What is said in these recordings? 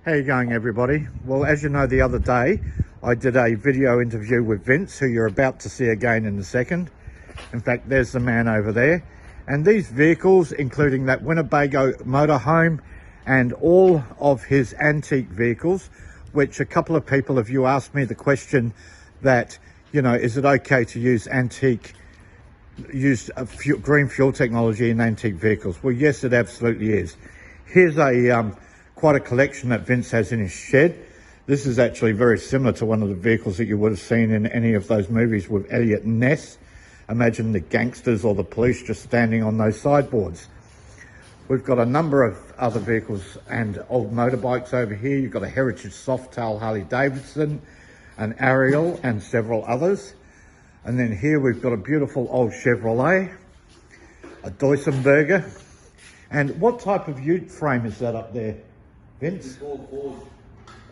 How you going, everybody? Well, as you know, the other day I did a video interview with Vince, who you're about to see again in a second. In fact, there's the man over there. And these vehicles, including that Winnebago motorhome and all of his antique vehicles, which a couple of people of you asked me the question that, you know, is it okay to use green fuel technology in antique vehicles? Well, yes, it absolutely is. Here's quite a collection that Vince has in his shed. This is actually very similar to one of the vehicles that you would have seen in any of those movies with Elliot Ness. Imagine the gangsters or the police just standing on those sideboards. We've got a number of other vehicles and old motorbikes over here. You've got a Heritage Softail Harley Davidson, an Ariel, and several others. And then here we've got a beautiful old Chevrolet, a Duesenberger. And what type of ute frame is that up there, Vince? 54 Ford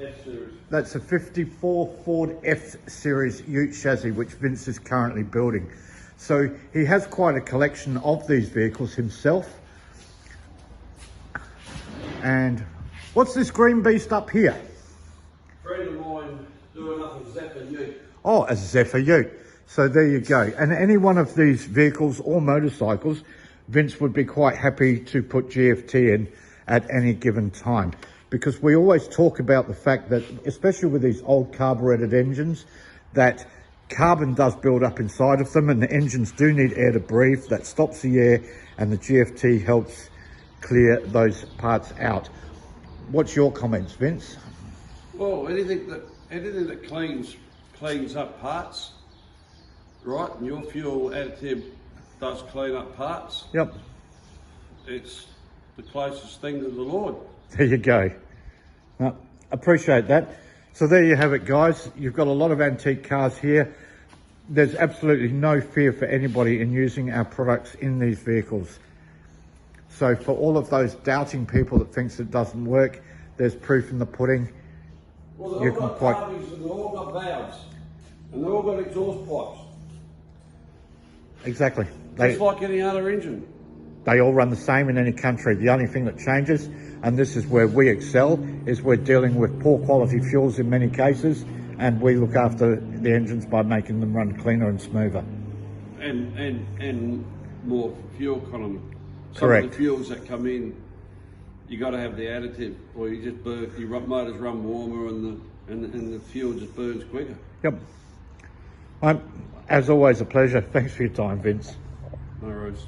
F-Series. That's a 54 Ford F-Series ute chassis, which Vince is currently building. So he has quite a collection of these vehicles himself. And what's this green beast up here? Friend of mine doing up a Zephyr ute. Oh, a Zephyr ute. So there you go. And any one of these vehicles or motorcycles, Vince would be quite happy to put GFT in at any given time, because we always talk about the fact that, especially with these old carbureted engines, that carbon does build up inside of them and the engines do need air to breathe. That stops the air, and the GFT helps clear those parts out. What's your comments, Vince? Well, anything that cleans up parts, right? And your fuel additive does clean up parts. Yep. It's the closest thing to the Lord. There you go. Now, appreciate that. So there you have it, guys. You've got a lot of antique cars here. There's absolutely no fear for anybody in using our products in these vehicles. So for all of those doubting people that thinks it doesn't work, there's proof in the pudding. Well, they've all got carbies and they've all got valves and they've all got exhaust pipes. Exactly. Just like any other engine. They all run the same in any country. The only thing that changes, and this is where we excel, is we're dealing with poor quality fuels in many cases, and we look after the engines by making them run cleaner and smoother. And more fuel economy. Correct. Some of the fuels that come in, you got to have the additive, or you just burn. Your motors run warmer, and the fuel just burns quicker. Yep. As always, a pleasure. Thanks for your time, Vince. No worries.